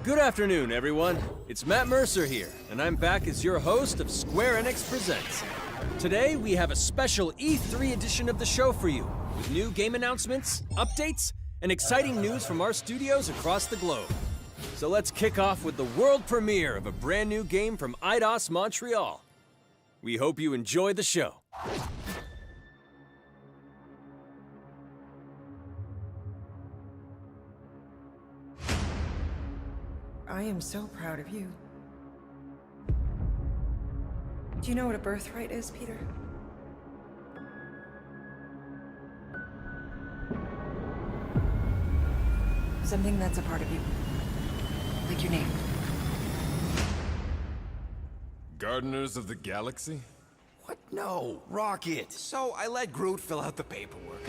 Good afternoon, everyone. It's Matt Mercer here, and I'm back as your host of Square Enix Presents. Today, we have a special E3 edition of the show for you, with new game announcements, updates, and exciting news from our studios across the globe. So let's kick off with the world premiere of a brand new game from Eidos Montreal. We hope you enjoy the show. I am so proud of you. Do you know what a birthright is, Peter? Something that's a part of you. Like your name. Gardeners of the Galaxy? What? No, Rocket. So I let Groot fill out the paperwork.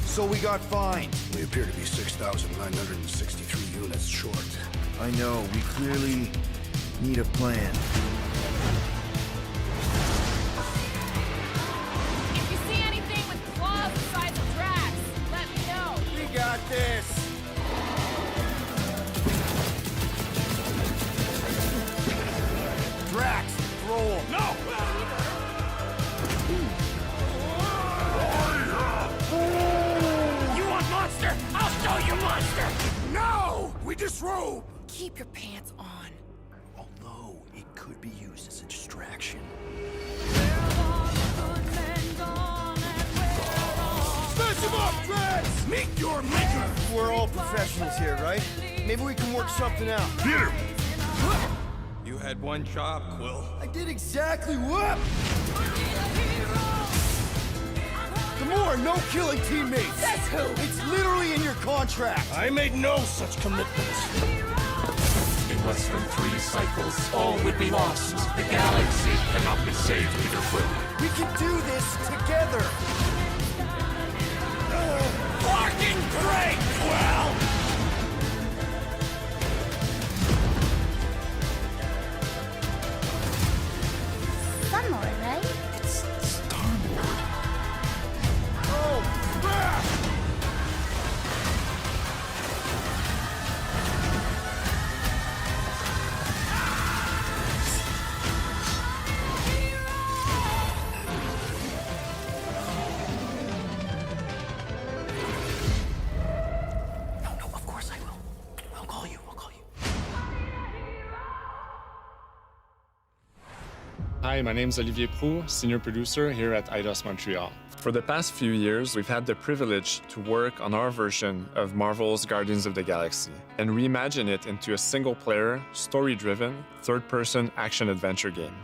So we got fined. We appear to be 6,963 units short. I know, we clearly need a plan. If you see anything with claws the size of Drax, let me know. We got this. Drax, roll. No! You want monster? I'll show you monster! No! We disrobe! Keep your pants on. Although, it could be used as a distraction. Smash him up, Drax! Meet your maker! We're all professionals here, right? Maybe we can work something out. Peter! You had one job, Quill. I did exactly what? Gamora, no killing teammates! Says who? It's literally in your contract! I made no such commitments. In less than 3 cycles, all would be lost. The galaxy cannot be saved, Peter Quill. We can do this together! Fucking great, Quill! Sunlord, right? Oh, crap! No, of course I will. I'll call you. Hi, my name is Olivier Proux, senior producer here at Eidos Montreal. For the past few years, we've had the privilege to work on our version of Marvel's Guardians of the Galaxy and reimagine it into a single-player, story-driven, third-person action-adventure game.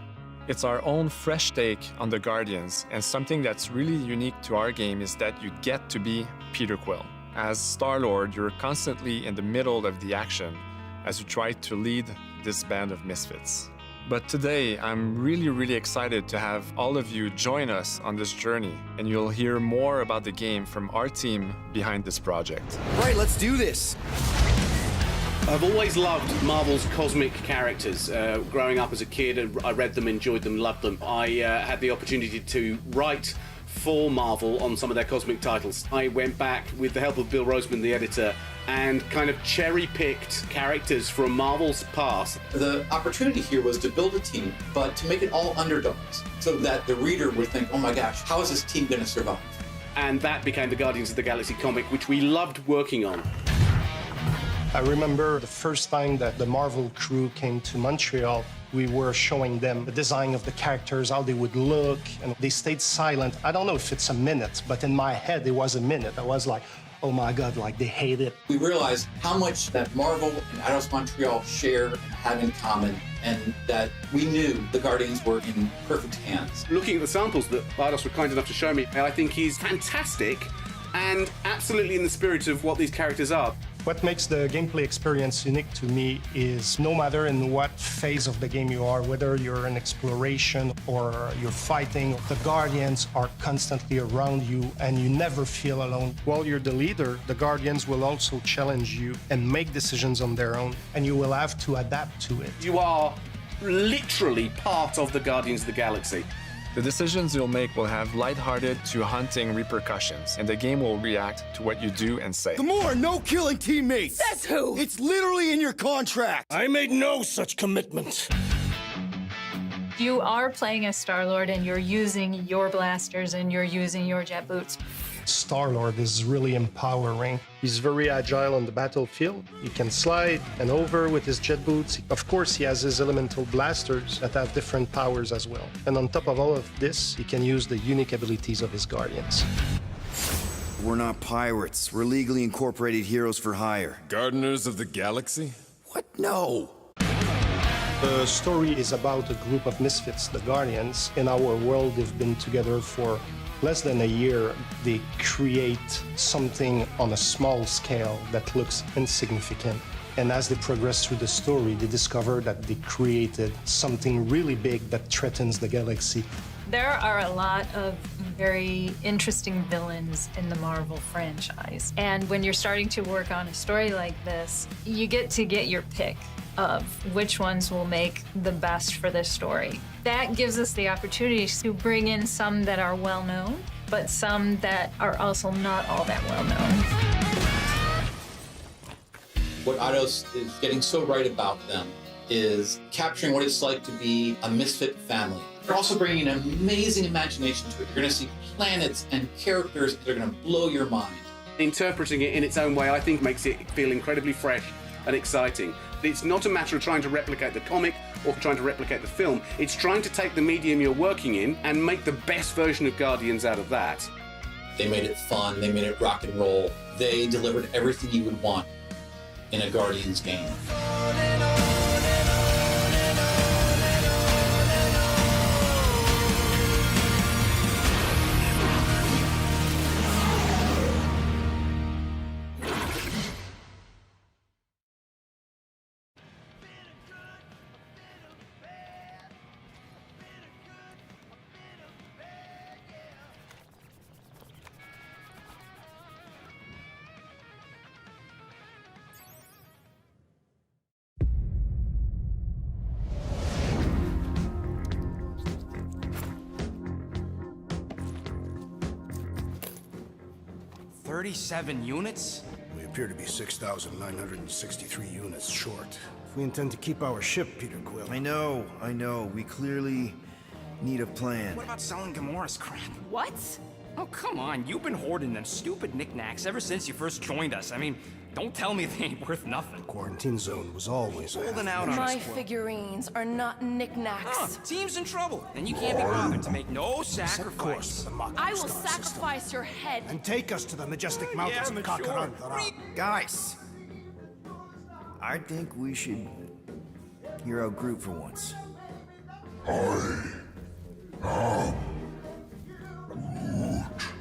It's our own fresh take on the Guardians, and something that's really unique to our game is that you get to be Peter Quill. As Star-Lord, you're constantly in the middle of the action as you try to lead this band of misfits. But today, I'm really excited to have all of you join us on this journey, and you'll hear more about the game from our team behind this project. Right, let's do this! I've always loved Marvel's cosmic characters. Growing up as a kid, I read them, enjoyed them, loved them. I had the opportunity to write for Marvel on some of their cosmic titles. I went back with the help of Bill Roseman, the editor, and kind of cherry-picked characters from Marvel's past. The opportunity here was to build a team, but to make it all underdogs, so that the reader would think, oh my gosh, how is this team going to survive? And that became the Guardians of the Galaxy comic, which we loved working on. I remember the first time that the Marvel crew came to Montreal, we were showing them the design of the characters, how they would look, and they stayed silent. I don't know if it's a minute, but in my head, it was a minute. I was like, oh my God, like they hate it. We realized how much that Marvel and Eidos Montreal share and have in common, and that we knew the Guardians were in perfect hands. Looking at the samples that Eidos were kind enough to show me, I think he's fantastic and absolutely in the spirit of what these characters are. What makes the gameplay experience unique to me is no matter in what phase of the game you are, whether you're in exploration or you're fighting, the Guardians are constantly around you and you never feel alone. While you're the leader, the Guardians will also challenge you and make decisions on their own, and you will have to adapt to it. You are literally part of the Guardians of the Galaxy. The decisions you'll make will have lighthearted to haunting repercussions, and the game will react to what you do and say. Gamora, no killing teammates! Says who? It's literally in your contract! I made no such commitment. You are playing as Star-Lord and you're using your blasters and you're using your jet boots. Star-Lord is really empowering. He's very agile on the battlefield. He can slide and over with his jet boots. Of course, he has his elemental blasters that have different powers as well. And on top of all of this, he can use the unique abilities of his Guardians. We're not pirates. We're legally incorporated heroes for hire. Gardeners of the Galaxy? What? No. The story is about a group of misfits, the Guardians. In our world, they've been together for less than a year. They create something on a small scale that looks insignificant. And as they progress through the story, they discover that they created something really big that threatens the galaxy. There are a lot of very interesting villains in the Marvel franchise. And when you're starting to work on a story like this, you get to get your pick of which ones will make the best for this story. That gives us the opportunity to bring in some that are well known, but some that are also not all that well known. What Eidos is getting so right about them is capturing what it's like to be a misfit family. They're also bringing an amazing imagination to it. You're going to see planets and characters that are going to blow your mind. Interpreting it in its own way, I think, makes it feel incredibly fresh and exciting. It's not a matter of trying to replicate the comic or trying to replicate the film. It's trying to take the medium you're working in and make the best version of Guardians out of that. They made it fun. They made it rock and roll. They delivered everything you would want in a Guardians game. $37 units? We appear to be 6,963 units short. If we intend to keep our ship, Peter Quill. I know. We clearly need a plan. What about selling Gamora's crap? What? Oh, come on. You've been hoarding them stupid knickknacks ever since you first joined us. I mean, don't tell me they ain't worth nothing. Quarantine zone was always holding out on us. My figurines are not knickknacks. Team's in trouble, and you can't be bothered to make no sacrifice. I will sacrifice your head. And take us to the majestic mountains of Kakarandara. Guys, I think we should hear out Groot for once.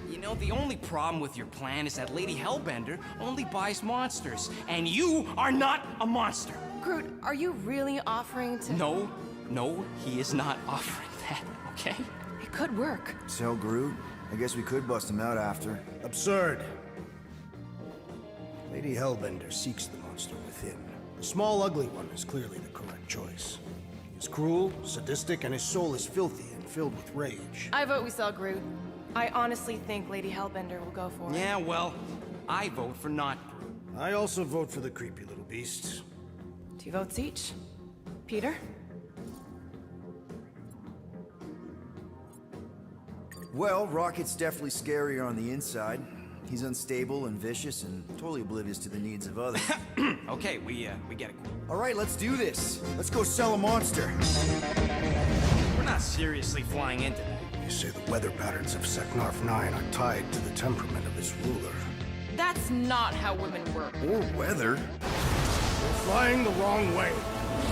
You know, the only problem with your plan is that Lady Hellbender only buys monsters, and you are not a monster. Groot, are you really offering to... No, he is not offering that, okay? It could work. Sell Groot? I guess we could bust him out after. Absurd. Lady Hellbender seeks the monster within. The small, ugly one is clearly the correct choice. He is cruel, sadistic, and his soul is filthy and filled with rage. I vote we sell Groot. I honestly think Lady Hellbender will go for it. Yeah, well, I vote for not Groot. I also vote for the creepy little beast. 2 votes each. Peter? Well, Rocket's definitely scarier on the inside. He's unstable and vicious and totally oblivious to the needs of others. Okay, we get it. All right, let's do this. Let's go sell a monster. We're not seriously flying into that. You say the weather patterns of Seknarf 9 are tied to the temperament of its ruler. That's not how women work. Or weather. You're flying the wrong way.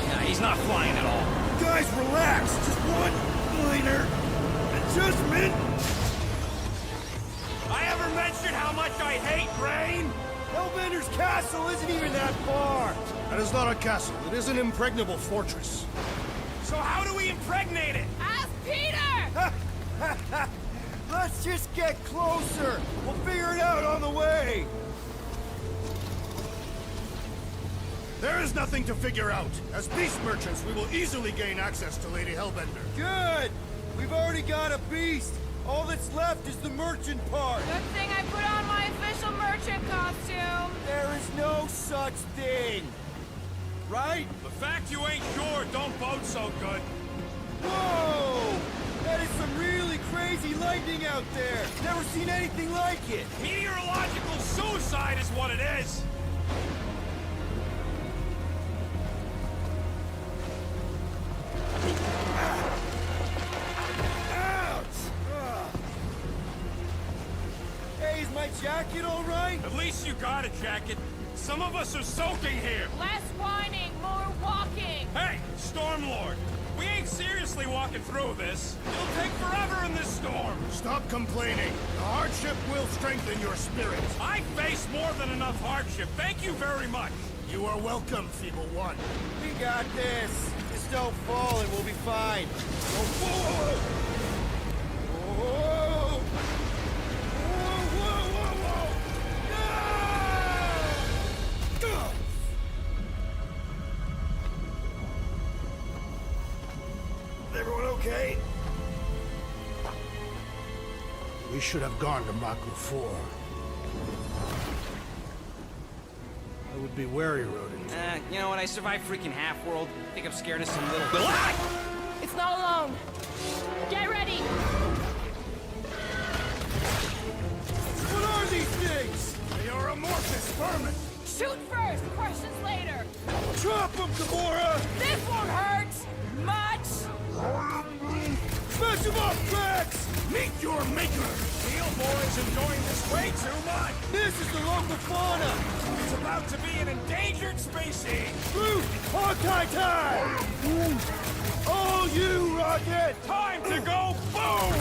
Nah, he's not flying at all. Guys, relax. Just one minor adjustment. I ever mentioned how much I hate rain? Hellbender's castle isn't even that far. That is not a castle. It is an impregnable fortress. So how do we impregnate it? Ask Peter! Let's just get closer. We'll figure it out on the way. There is nothing to figure out. As beast merchants, we will easily gain access to Lady Hellbender. Good. We've already got a beast! All that's left is the merchant part! Good thing I put on my official merchant costume. There is no such thing! Right? The fact you ain't sure don't bode so good. Whoa! That is some really crazy lightning out there! Never seen anything like it! Meteorological suicide is what it is. Ouch! Ugh. Hey, is my jacket all right? At least you got a jacket. Some of us are soaking here. Less whining, more walking. Hey, Stormlord. We ain't seriously walking through this. It'll take forever in this storm. Stop complaining. The hardship will strengthen your spirit. I face more than enough hardship. Thank you very much. You are welcome, Feeble One. We got this. Just don't fall and we'll be fine. Whoa, whoa, whoa! Whoa! Whoa, whoa, whoa, whoa! No! Ugh. Everyone okay? We should have gone to Maku 4. I would be wary, Rodent. You know what? I survived freaking Half-World. I think I'm scared of some little... It's not alone. Get ready. What are these things? They are amorphous vermin. Shoot first, questions later. Drop them, Gamora! This won't hurt much. Smash them up, Drax! Meet your maker. Steel Boy's enjoying this way too much. This is the local fauna! It's about to be an endangered species. Groot! Hawkeye time! All you, Rocket! Time to go boom!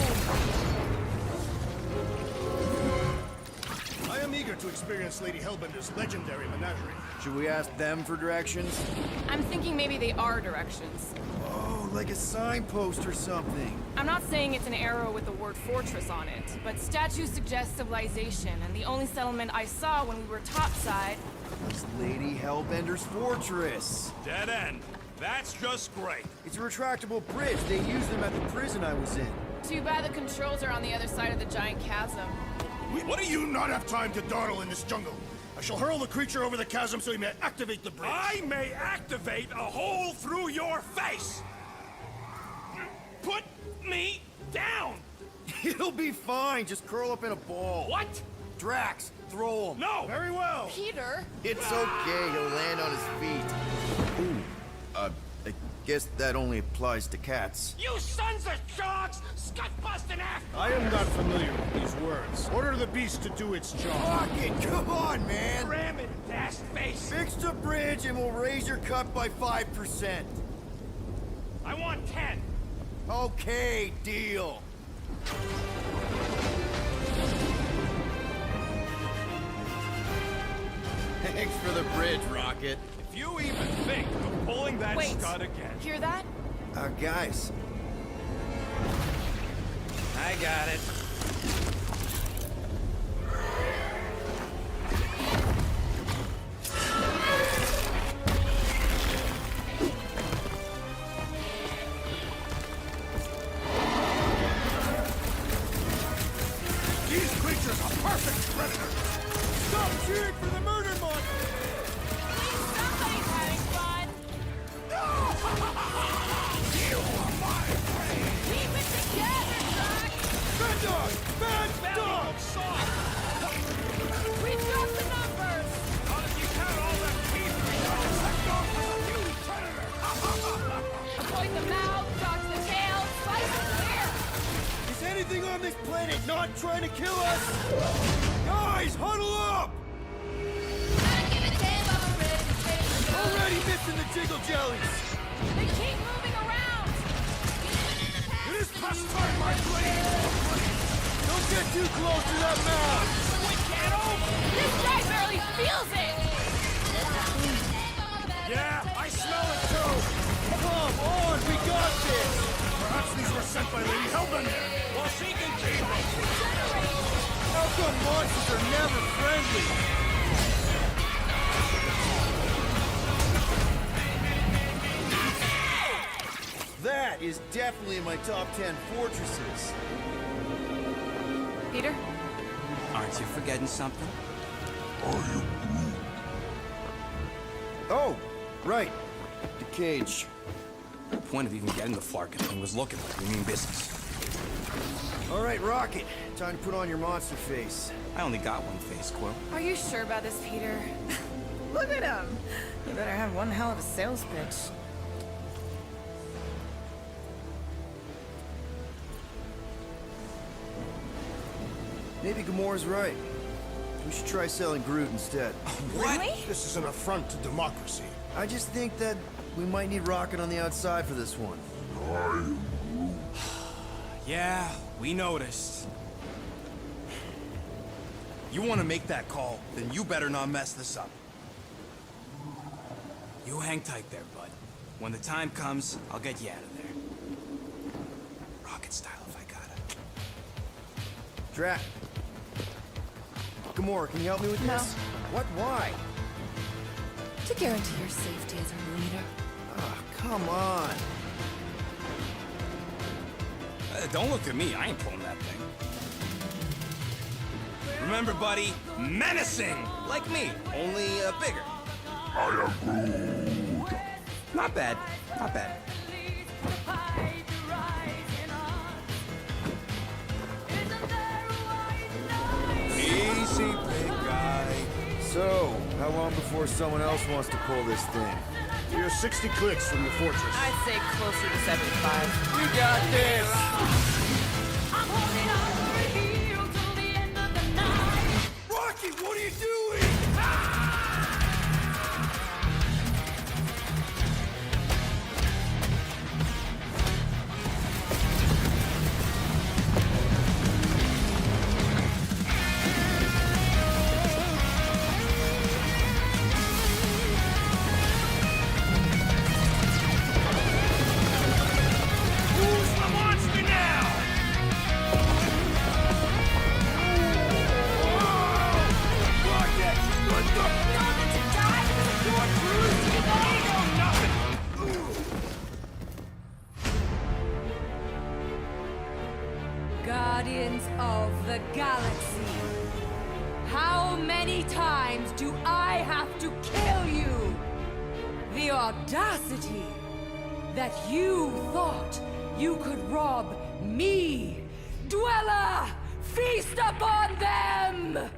I am eager to experience Lady Hellbender's legendary menagerie. Should we ask them for directions? I'm thinking maybe they are directions. Oh, like a signpost or something. I'm not saying it's an arrow with the word fortress on it, but statues suggest civilization, and the only settlement I saw when we were topside... It's Lady Hellbender's fortress. Dead end. That's just great. It's a retractable bridge. They used them at the prison I was in. Too bad the controls are on the other side of the giant chasm. What do you not have time to dawdle in this jungle? I shall hurl the creature over the chasm so he may activate the bridge. I may activate a hole through your face. Put me down. It'll be fine. Just curl up in a ball. What? Drax, throw him. No. Very well. Peter? It's okay. He'll land on his feet. Ooh. I guess that only applies to cats. You sons of sharks! Scut-busting ass! I am not familiar with these words. Order the beast to do its job. Rocket, come on, man! Ram it, dash face! Fix the bridge and we'll raise your cut by 5%. I want 10. Okay, deal. Thanks for the bridge, Rocket. If you even think of pulling that Wait. scud again... Hear that? Guys. I got it. These creatures are perfect predators. Stop cheering for the murder monster! At least somebody's having fun. You are my prey! Keep it together, Doc! Bad dog! Bad dog! We got the numbers! Not if you count all them teeth we got to let go from a huge predator! Avoid the mouth, dodge the tail, slice the hair! Is anything on this planet not trying to kill us? Guys, huddle up! Already missing the jiggle jellies! They keep moving around! It is past time, my blade! Don't get too close to that mouth! We can't open! This guy barely feels it! Yeah, I smell it too! Come on, we got this! Perhaps these were sent by Lady Hellbender! Well, she can keep them! How come monsters are never friendly? That is definitely in my top 10 fortresses. Peter? Aren't you forgetting something? Oh, right. The cage. The point of even getting the Flarkin thing was looking like we mean business. All right, Rocket. Time to put on your monster face. I only got one face, Quill. Are you sure about this, Peter? Look at him. You better have one hell of a sales pitch. Maybe Gamora's right. We should try selling Groot instead. Really? This is an affront to democracy. I just think that we might need Rocket on the outside for this one. Yeah, we noticed. You want to make that call, then you better not mess this up. You hang tight there, bud. When the time comes, I'll get you out of there. Rocket style if I gotta. Drat. Gamora, can you help me with this? What? Why? To guarantee your safety as our leader. Ah, come on. Don't look at me, I ain't pulling that thing. Remember, buddy, menacing! Like me, only bigger. I am Groot. Not bad, not bad. Easy, big guy. So, how long before someone else wants to pull this thing? You're 60 clicks from the fortress. I'd say closer to 75. We got this! Rocky, what are you doing? Who's the monster now? Guardians of the Galaxy. How many times do I have to kill you? The audacity that you thought you could rob me, Dweller! Feast upon them!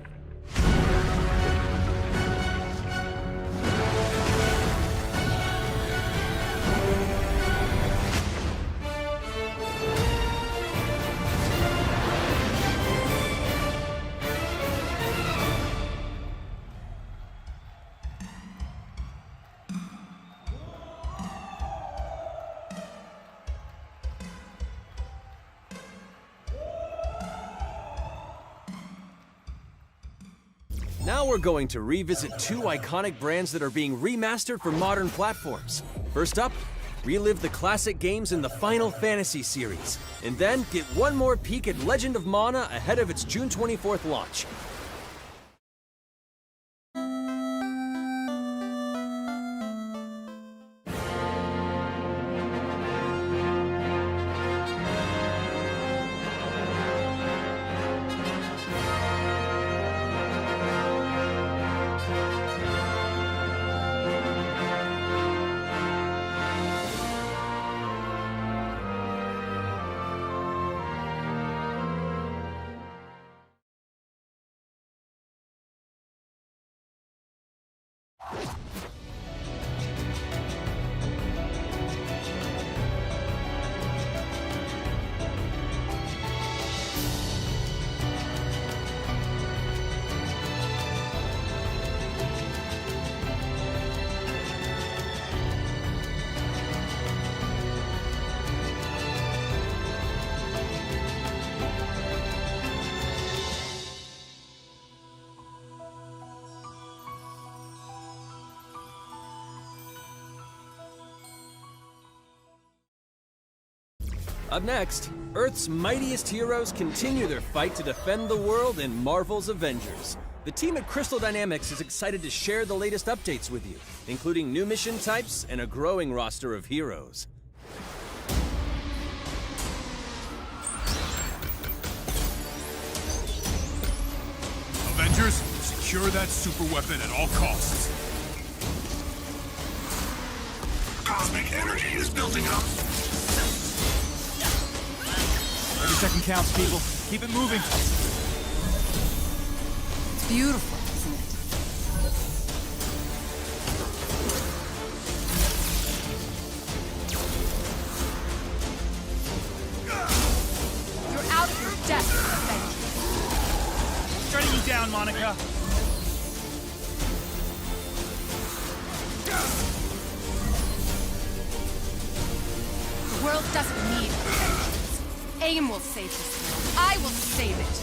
Now we're going to revisit two iconic brands that are being remastered for modern platforms. First up, relive the classic games in the Final Fantasy series, and then get one more peek at Legend of Mana ahead of its June 24th launch. Up next, Earth's mightiest heroes continue their fight to defend the world in Marvel's Avengers. The team at Crystal Dynamics is excited to share the latest updates with you, including new mission types and a growing roster of heroes. Secure that super weapon at all costs. Cosmic energy is building up. Every second counts, people. Keep it moving. It's beautiful, isn't it? You're out of your depth, Avengers. Shutting you down, Monica. The world doesn't need Avengers. AIM will save this world. I will save it.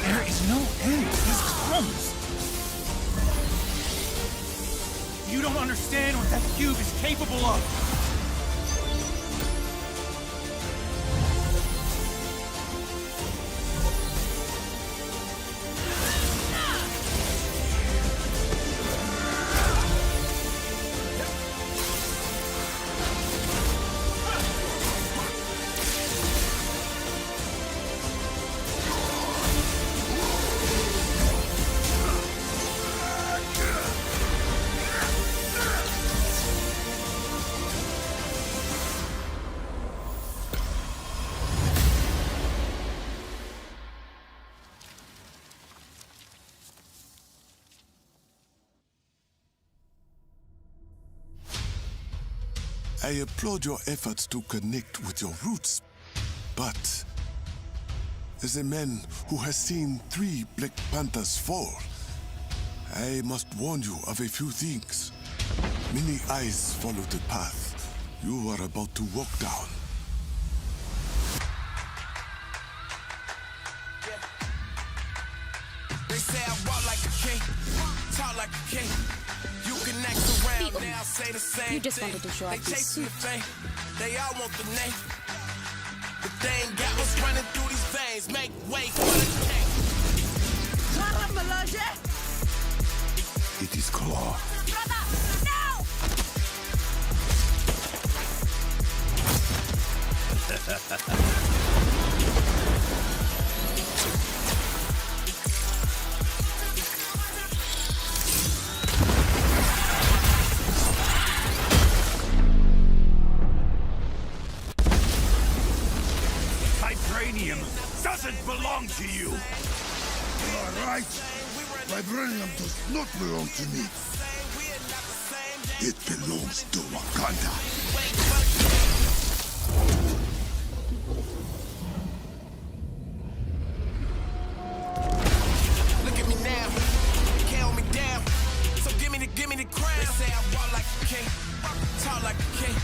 There is no end to these crumbs. You don't understand what that cube is capable of. I applaud your efforts to connect with your roots, but as a man who has seen 3 Black Panthers fall, I must warn you of a few things. Many eyes follow the path you are about to walk down. They say I walk like a king, talk like a king. You can act around now, say the same. You just wanted to show off your suit. They all want the name, but they ain't got what's running through these veins. Make way for the king. It is Claw. Vibranium doesn't belong to you. You are right. Vibranium does not belong to me. It belongs to Wakanda. Look at me now, can't hold me down. So give me the crown. They say I walk like a king, talk like a king.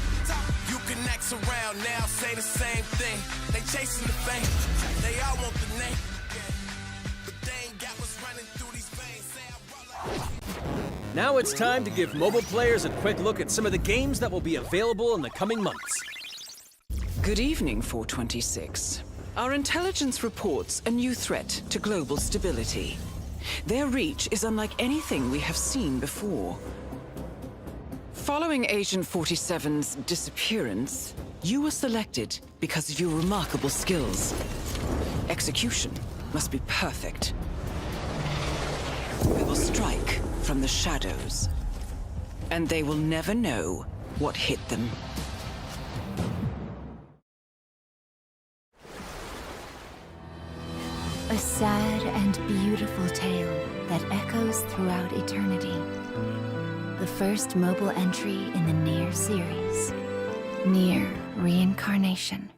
You can act around now, say the same thing. They chasing the fame, they all want the name, but they ain't got what's running through these veins. Say I walk like. Now it's time to give mobile players a quick look at some of the games that will be available in the coming months. Good evening, 426. Our intelligence reports a new threat to global stability. Their reach is unlike anything we have seen before. Following Agent 47's disappearance, you were selected because of your remarkable skills. Execution must be perfect. We will strike from the shadows, and they will never know what hit them. A sad and beautiful tale that echoes throughout eternity. The first mobile entry in the Nier series. Nier Reincarnation.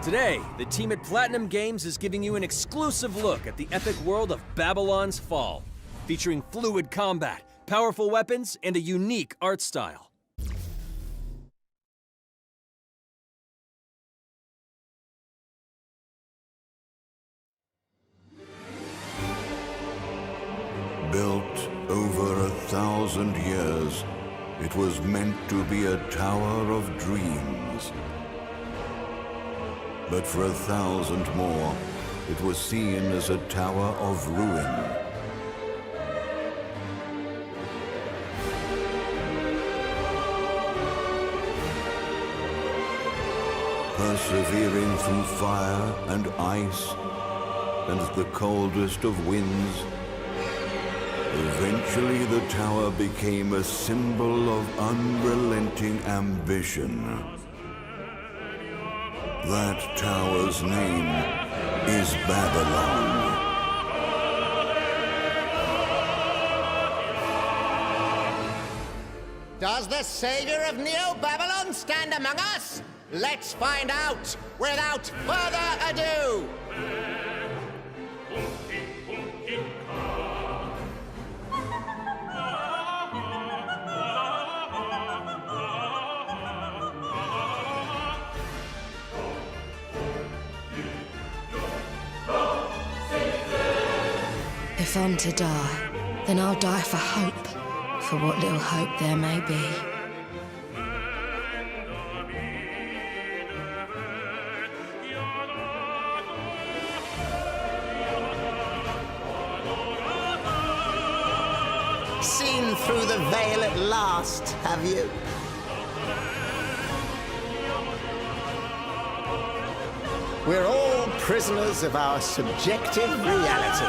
Today, the team at Platinum Games is giving you an exclusive look at the epic world of Babylon's Fall, featuring fluid combat, powerful weapons, and a unique art style. Built over 1,000 years, it was meant to be a tower of dreams. But for 1,000 more, it was seen as a tower of ruin. Persevering through fire and ice and the coldest of winds, eventually the tower became a symbol of unrelenting ambition. That tower's name is Babylon. Does the savior of Neo Babylon stand among us? Let's find out without further ado. If I'm to die, then I'll die for hope, for what little hope there may be. Seen through the veil at last, have you? We're all prisoners of our subjective reality.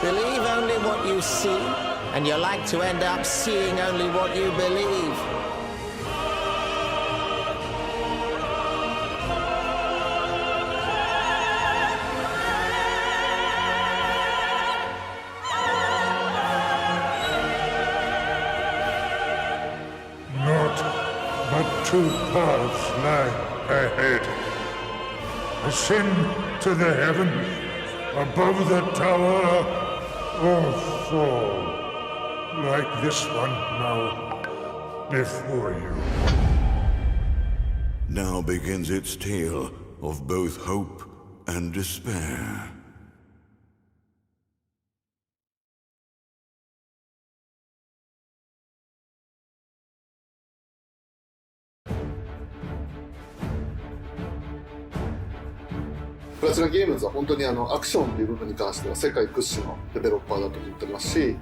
Believe only what you see, and you're like to end up seeing only what you believe. Naught but two paths lie ahead. Ascend to the heavens above the tower, or fall like this one now before you. Now begins its tale of both hope and despair.プラチナゲームズは本当にアクションという部分に関しては世界屈指のデベロッパーだと思ってますし、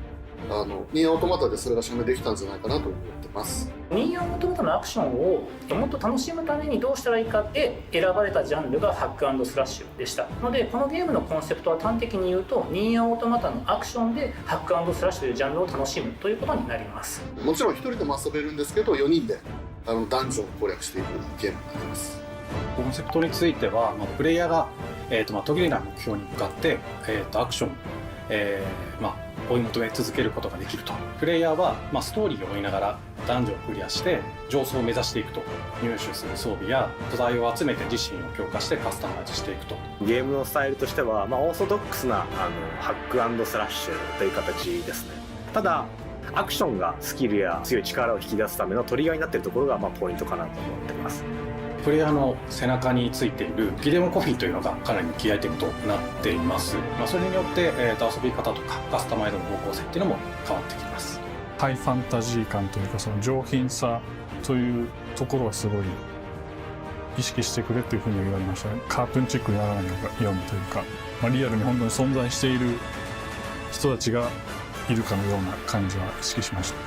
ニーアオートマタでそれが証明できたんじゃないかなと思ってます。ニーアオートマタのアクションをもっと楽しむためにどうしたらいいかって選ばれたジャンルがハック&スラッシュでしたので、このゲームのコンセプトは端的に言うとニーアオートマタのアクションでハック&スラッシュというジャンルを楽しむということになります。もちろん1人でも遊べるんですけど、4人でダンジョンを攻略していくゲームになります。コンセプトについては、プレイヤーが、途切れない目標に向かって、アクション、追い求め続けることができると。プレイヤーは、ストーリーを追いながらダンジョンをクリアして上層を目指していくと。入手する装備や素材を集めて自身を強化してカスタマイズしていくと。ゲームのスタイルとしては、オーソドックスなハック&スラッシュという形ですね。ただアクションがスキルや強い力を引き出すためのトリガーになっているところがポイントかなと思っています。プレイヤーの背中についているギデオンコフィーというのがかなりキーアイテムとなっています。それによって、遊び方とかカスタマイズの方向性っていうのも変わってきます。ハイファンタジー感というか、その上品さというところはすごい意識してくれというふうに言われましたね。カートゥーンチックにならないようにというか、リアルに本当に存在している人たちがいるかのような感じは意識しました。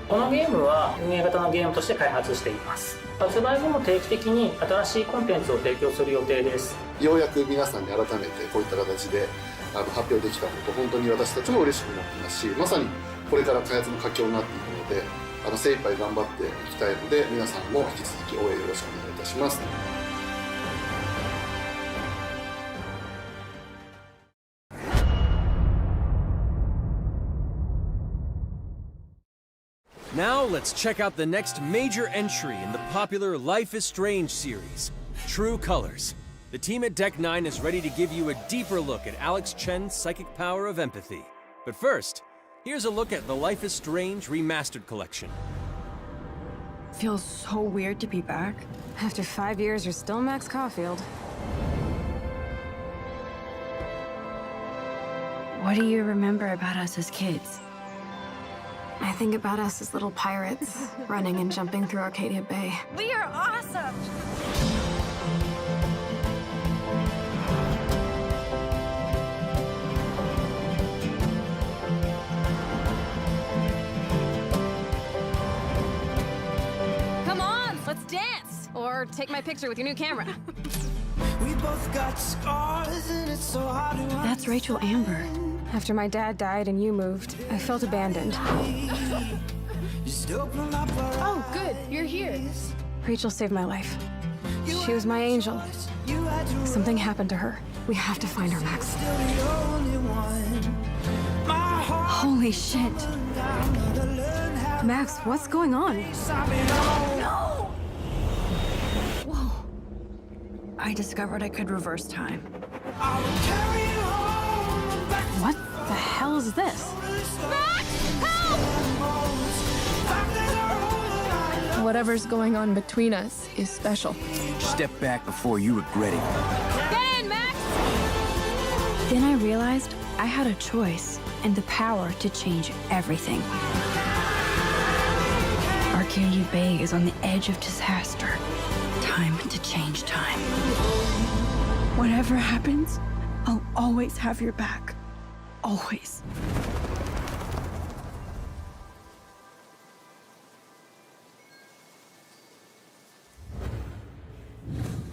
このゲームは運営型のゲームとして開発しています。発売後も定期的に新しいコンテンツを提供する予定です。ようやく皆さんに改めてこういった形で発表できたこと、本当に私たちも嬉しく思ってますし、まさにこれから開発の佳境になっていくので、精一杯頑張っていきたいので、皆さんも引き続き応援よろしくお願いいたします。Now let's check out the next major entry in the popular Life is Strange series, True Colors. The team at Deck 9 is ready to give you a deeper look at Alex Chen's psychic power of empathy. But first, here's a look at the Life is Strange Remastered collection. Feels so weird to be back. After 5 years, you're still Max Caulfield. What do you remember about us as kids? I think about us as little pirates, running and jumping through Arcadia Bay. We are awesome! Come on, let's dance! Or take my picture with your new camera. We both got scars and it's so hard to That's Rachel Amber. After my dad died and you moved, I felt abandoned. Oh, good, you're here. Rachel saved my life. She was my angel. Something happened to her. We have to find her, Max. Holy shit. Max, what's going on? No! Whoa. I discovered I could reverse time. What the hell is this? Whatever's going on between us is special. Step back before you regret it. Get in, Max! Then I realized I had a choice and the power to change everything. Arcadia Bay is on the edge of disaster. Time to change time. Whatever happens, I'll always have your back. Always.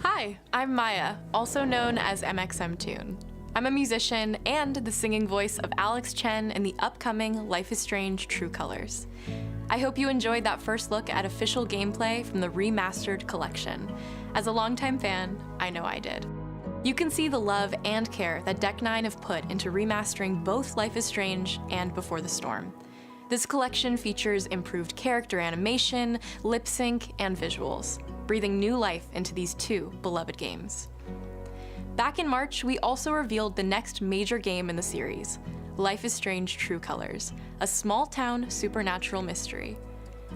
Hi, I'm Maya, also known as MXMTune. I'm a musician and the singing voice of Alex Chen in the upcoming Life is Strange True Colors. I hope you enjoyed that first look at official gameplay from the Remastered collection. As a longtime fan, I know I did. You can see the love and care that Deck 9 have put into remastering both Life is Strange and Before the Storm. This collection features improved character animation, lip sync, and visuals, breathing new life into these two beloved games. Back in March, we also revealed the next major game in the series, Life is Strange True Colors, a small-town supernatural mystery.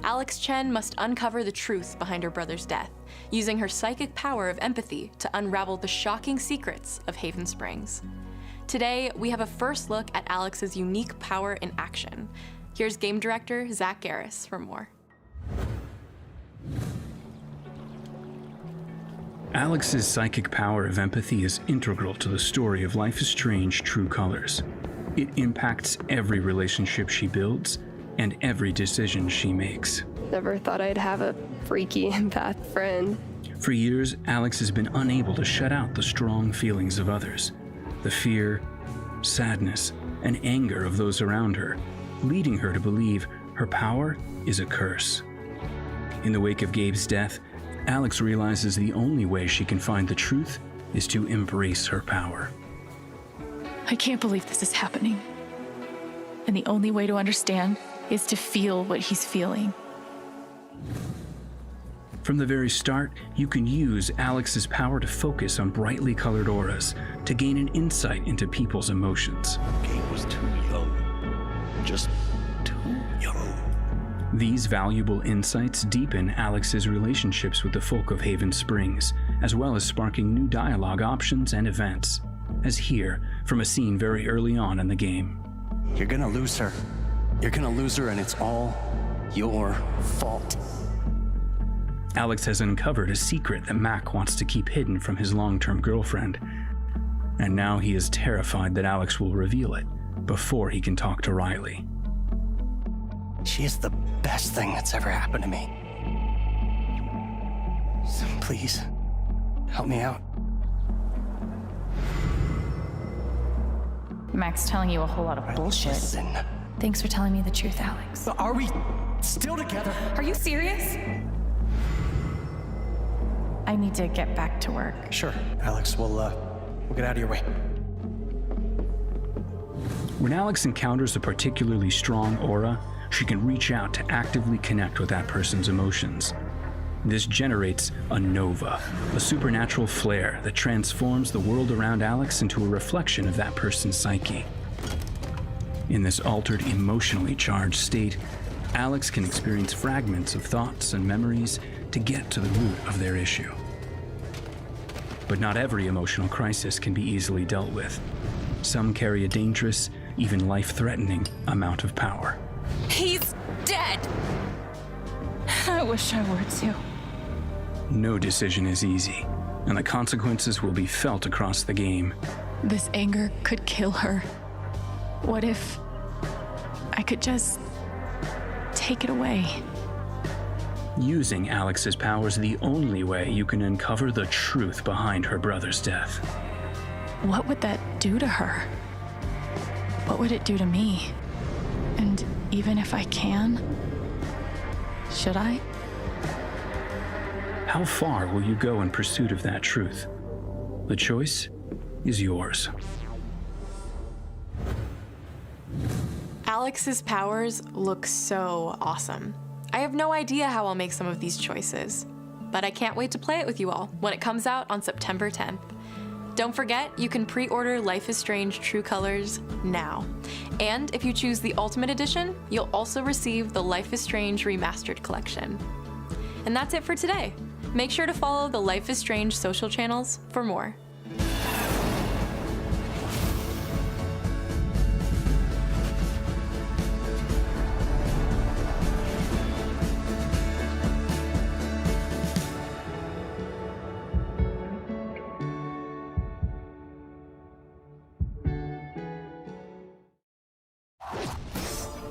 Alex Chen must uncover the truth behind her brother's death, using her psychic power of empathy to unravel the shocking secrets of Haven Springs. Today, we have a first look at Alex's unique power in action. Here's game director Zach Garris for more. Alex's psychic power of empathy is integral to the story of Life is Strange True Colors. It impacts every relationship she builds and every decision she makes. Never thought I'd have a freaky empath friend. For years, Alex has been unable to shut out the strong feelings of others, the fear, sadness, and anger of those around her, leading her to believe her power is a curse. In the wake of Gabe's death, Alex realizes the only way she can find the truth is to embrace her power. I can't believe this is happening. And the only way to understand is to feel what he's feeling. From the very start, you can use Alex's power to focus on brightly colored auras to gain an insight into people's emotions. Gabe was too young. Just too young. These valuable insights deepen Alex's relationships with the folk of Haven Springs, as well as sparking new dialogue options and events, as here from a scene very early on in the game. You're gonna lose her. You're gonna lose her, and it's all your fault. Alex has uncovered a secret that Mac wants to keep hidden from his long-term girlfriend, and now he is terrified that Alex will reveal it before he can talk to Riley. She is the best thing that's ever happened to me. So please, help me out. Mac's telling you a whole lot of bullshit. Listen. Thanks for telling me the truth, Alex. Are we still together? Are you serious? I need to get back to work. Sure, Alex, we'll get out of your way. When Alex encounters a particularly strong aura, she can reach out to actively connect with that person's emotions. This generates a nova, a supernatural flare that transforms the world around Alex into a reflection of that person's psyche. In this altered, emotionally charged state, Alex can experience fragments of thoughts and memories to get to the root of their issue. But not every emotional crisis can be easily dealt with. Some carry a dangerous, even life-threatening amount of power. He's dead! I wish I were too. No decision is easy, and the consequences will be felt across the game. This anger could kill her. What if I could just take it away? Using Alex's power is the only way you can uncover the truth behind her brother's death. What would that do to her? What would it do to me? And even if I can, should I? How far will you go in pursuit of that truth? The choice is yours. Alex's powers look so awesome. I have no idea how I'll make some of these choices, but I can't wait to play it with you all when it comes out on September 10th. Don't forget, you can pre-order Life is Strange True Colors now. And if you choose the Ultimate Edition, you'll also receive the Life is Strange Remastered collection. And that's it for today. Make sure to follow the Life is Strange social channels for more.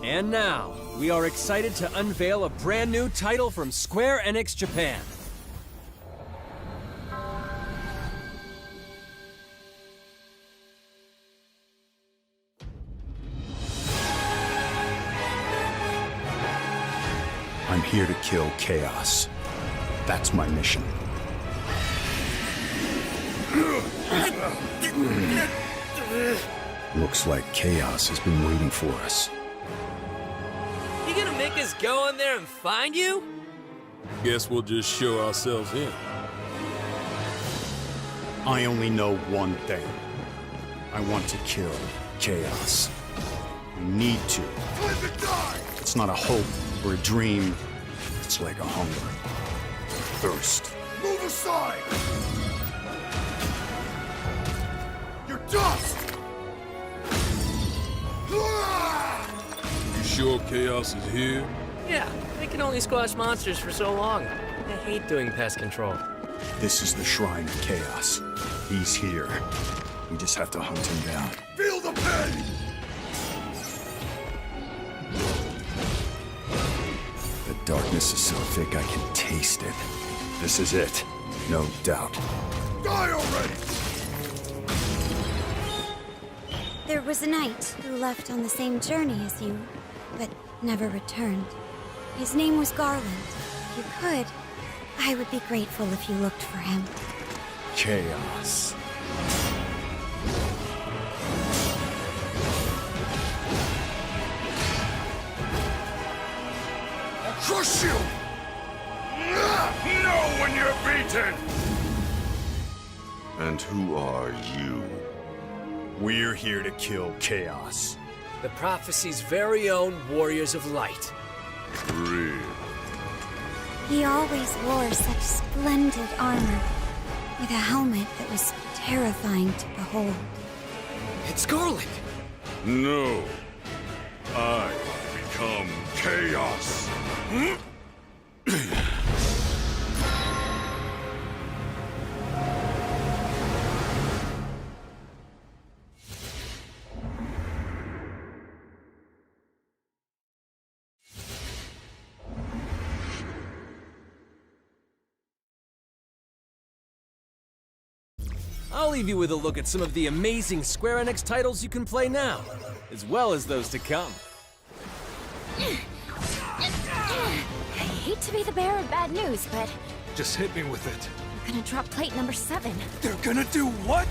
And now, we are excited to unveil a brand new title from Square Enix Japan. I'm here to kill Chaos. That's my mission. Looks like Chaos has been waiting for us. You gonna make us go in there and find you? Guess we'll just show ourselves in. I only know one thing. I want to kill Chaos. We need to. It's not a hope or a dream. It's like a hunger. Thirst. Move aside! You're dust! You sure Chaos is here? Yeah, they can only squash monsters for so long. I hate doing pest control. This is the Shrine of Chaos. He's here. We just have to hunt him down. Feel the pain! The darkness is so thick I can taste it. This is it. No doubt. Die already! There was a knight who left on the same journey as you, but never returned. His name was Garland. If you could, I would be grateful if you looked for him. Chaos. I'll crush you! Know when you're beaten! And who are you? We're here to kill Chaos. The prophecy's very own Warriors of Light. Real. He always wore such splendid armor, with a helmet that was terrifying to behold. It's Garland! No. I become Chaos. I'll leave you with a look at some of the amazing Square Enix titles you can play now, as well as those to come. I hate to be the bearer of bad news, but Just hit me with it. we're gonna drop plate number 7. They're gonna do what?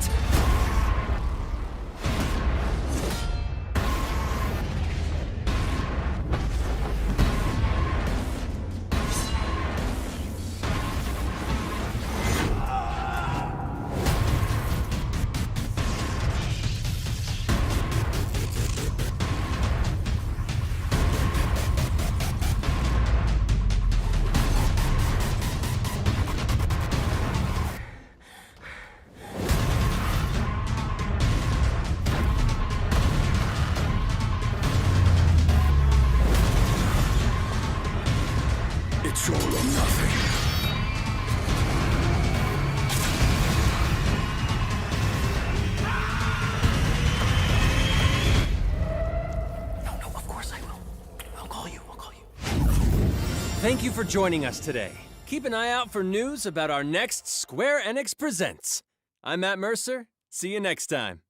It's all or nothing. Thank you for joining us today. Keep an eye out for news about our next Square Enix Presents. I'm Matt Mercer. See you next time.